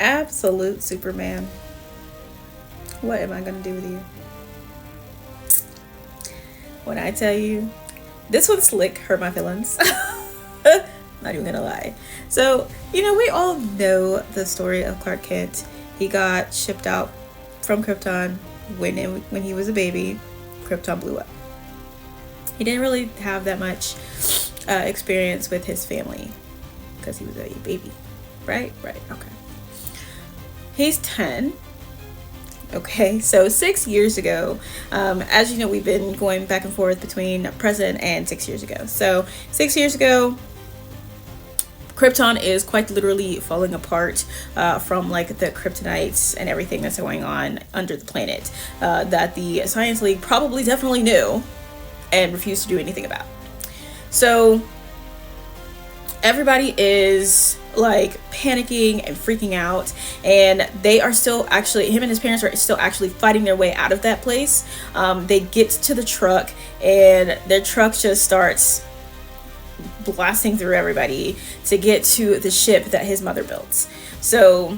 Absolute Superman. What am I gonna do with you? When I tell you, this one slick hurt my feelings. Not even gonna lie. So, we all know the story of Clark Kent. He got shipped out from Krypton when he was a baby. Krypton blew up. He didn't really have that much experience with his family because he was a baby. Right, okay. He's 10. Okay, so 6 years ago, as you know, we've been going back and forth between present and 6 years ago. So 6 years ago, Krypton is quite literally falling apart from like the kryptonites and everything that's going on under the planet that the Science League probably definitely knew and refused to do anything about. So everybody is like panicking and freaking out, and they are still actually, him and his parents are still actually fighting their way out of that place. They get to the truck, and their truck just starts blasting through everybody to get to the ship that his mother built. So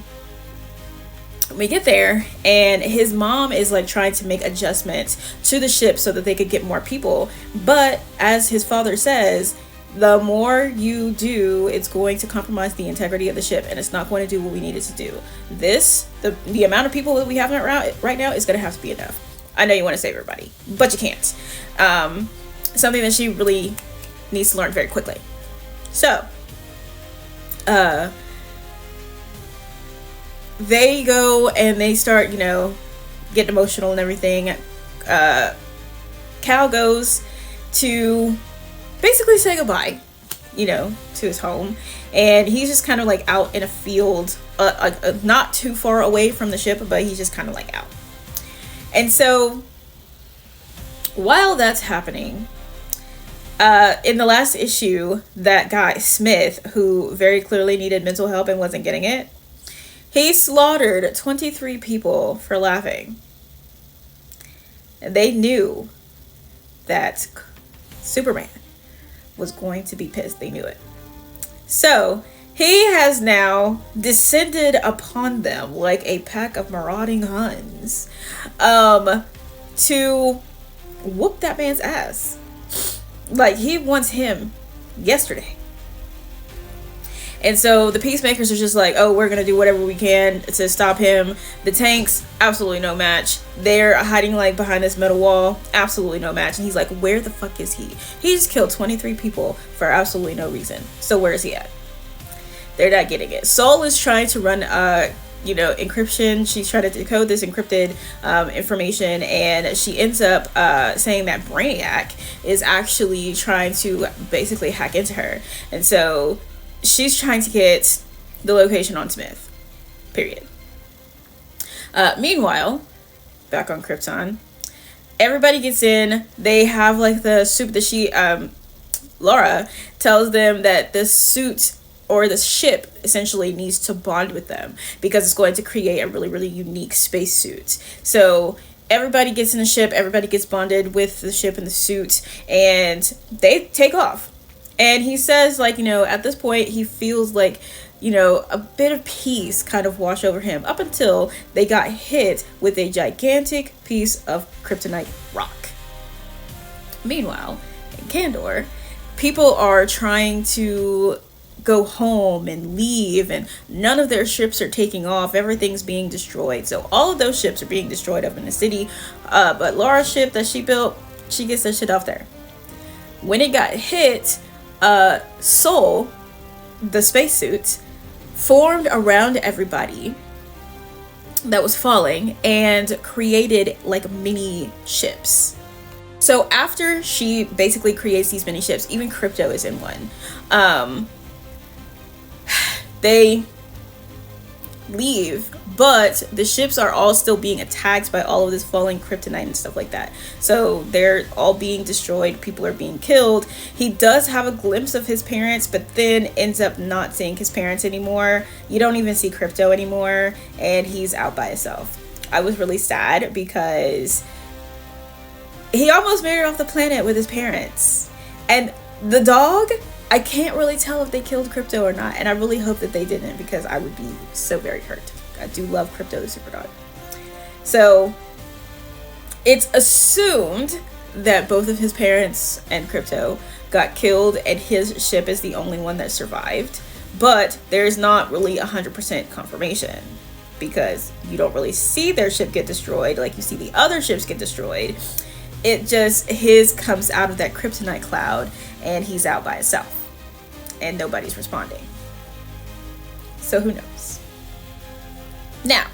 we get there, and his mom is like trying to make adjustments to the ship so that they could get more people. But as his father says, the more you do, it's going to compromise the integrity of the ship, and it's not going to do what we need it to do. The amount of people that we have right now is going to have to be enough. I know you want to save everybody, but you can't. Something that she really needs to learn very quickly. So, they go and they start, getting emotional and everything. Cal goes to basically say goodbye, to his home, and he's just kind of like out in a field, not too far away from the ship, but he's just kind of like out. And so while that's happening, in the last issue, that guy Smith, who very clearly needed mental help and wasn't getting it, he slaughtered 23 people for laughing. They knew that Superman was going to be pissed. They knew it. So he has now descended upon them like a pack of marauding Huns to whoop that man's ass. Like, he wants him yesterday. And so the peacemakers are just like, oh, we're going to do whatever we can to stop him. The tanks, absolutely no match. They're hiding like behind this metal wall. Absolutely no match. And he's like, where the fuck is he? He just killed 23 people for absolutely no reason. So where is he at? They're not getting it. Soul is trying to run, encryption. She's trying to decode this encrypted information. And she ends up saying that Brainiac is actually trying to basically hack into her. And so she's trying to get the location on Smith. Period. Meanwhile, back on Krypton, everybody gets in. They have like the suit that Laura tells them that this suit or this ship essentially needs to bond with them because it's going to create a really, really unique spacesuit. So everybody gets in the ship. Everybody gets bonded with the ship and the suit, and they take off. And he says, like, at this point, he feels like, a bit of peace kind of wash over him up until they got hit with a gigantic piece of kryptonite rock. Meanwhile, in Kandor, people are trying to go home and leave, and none of their ships are taking off. Everything's being destroyed. So all of those ships are being destroyed up in the city. But Laura's ship that she built, she gets that shit off there. When it got hit, Soul, the spacesuit, formed around everybody that was falling and created like mini ships. So after she basically creates these mini ships, even Krypto is in one. They leave, but the ships are all still being attacked by all of this falling kryptonite and stuff like that. So they're all being destroyed. People are being killed. He does have a glimpse of his parents, but then ends up not seeing his parents anymore. You don't even see Krypto anymore, and he's out by himself. I was really sad because he almost made it off the planet with his parents. And the dog, I can't really tell if they killed Krypto or not, and I really hope that they didn't, because I would be so very hurt. I do love Krypto the super dog. So it's assumed that both of his parents and Krypto got killed, and his ship is the only one that survived. But there's not really 100% confirmation, because you don't really see their ship get destroyed like you see the other ships get destroyed. It just, his comes out of that kryptonite cloud, and he's out by himself, and nobody's responding. So who knows? Now,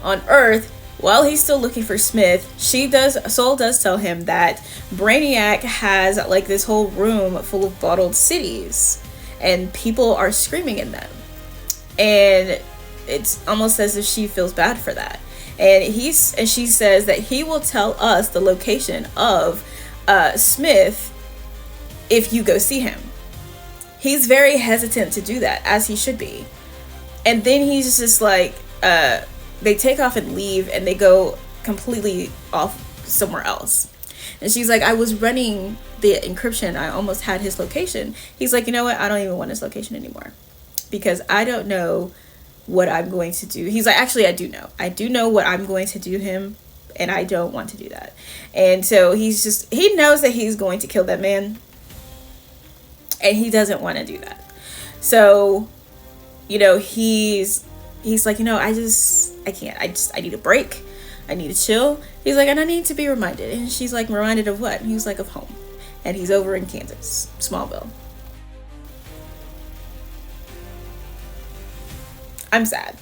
on Earth, while he's still looking for Smith, Soul does tell him that Brainiac has like this whole room full of bottled cities, and people are screaming in them. And it's almost as if she feels bad for that. And she says that he will tell us the location of Smith if you go see him. He's very hesitant to do that, as he should be. And then he's just like, they take off and leave, and they go completely off somewhere else. And she's like, I was running the encryption. I almost had his location. He's like, you know what? I don't even want his location anymore, because I don't know what I'm going to do. He's like, actually, I do know. I do know what I'm going to do him, and I don't want to do that. And so he knows that he's going to kill that man, and he doesn't want to do that. So, he's like, I can't. I need a break. I need to chill. He's like, and I need to be reminded. And she's like, reminded of what? And he's like, of home. And he's over in Kansas, Smallville. I'm sad.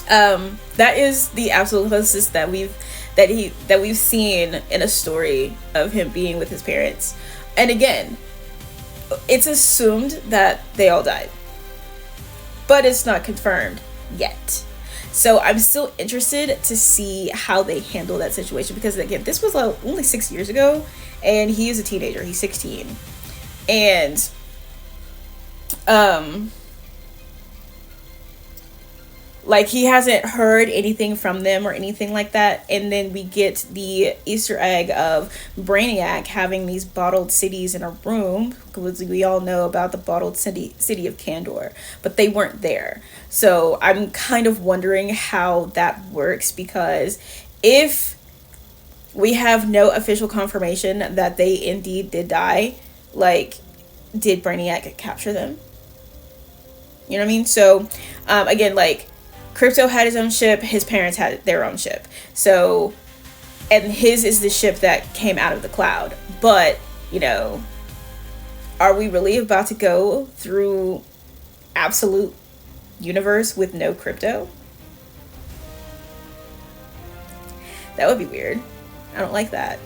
That is the absolute closest that we've seen in a story of him being with his parents. And again, it's assumed that they all died, but it's not confirmed yet. So I'm still interested to see how they handle that situation, because again, this was only 6 years ago, and he is a teenager. He's 16, and like, he hasn't heard anything from them or anything like that. And then we get the Easter egg of Brainiac having these bottled cities in a room, because we all know about the bottled city of Kandor, but they weren't there. So I'm kind of wondering how that works, because if we have no official confirmation that they indeed did die, like, did Brainiac capture them? You know what I mean? So again, like, Krypto had his own ship, his parents had their own ship. So, and his is the ship that came out of the cloud. But, are we really about to go through absolute universe with no Krypto? That would be weird. I don't like that.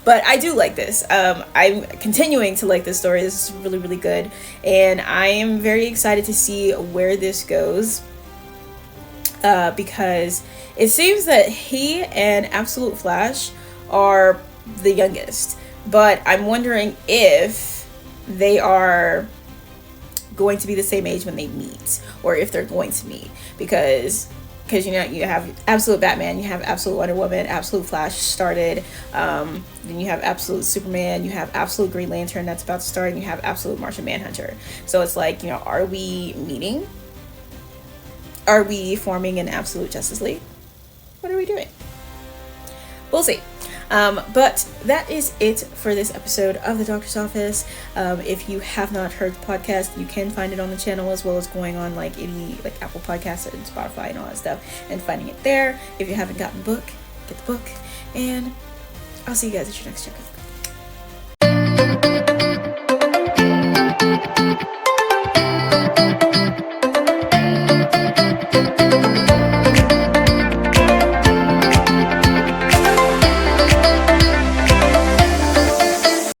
But I do like this. I'm continuing to like this story. This is really, really good. And I am very excited to see where this goes. Because it seems that he and Absolute Flash are the youngest, but I'm wondering if they are going to be the same age when they meet, or if they're going to meet, because you have Absolute Batman, you have Absolute Wonder Woman, Absolute Flash started, then you have Absolute Superman, you have Absolute Green Lantern that's about to start, and you have Absolute Martian Manhunter. So it's like, are we meeting? Are we forming an Absolute Justice League? What are we doing? We'll see. But that is it for this episode of The Doctor's Office. If you have not heard the podcast, you can find it on the channel, as well as going on like Apple Podcasts and Spotify and all that stuff, and finding it there. If you haven't gotten the book, get the book. And I'll see you guys at your next check.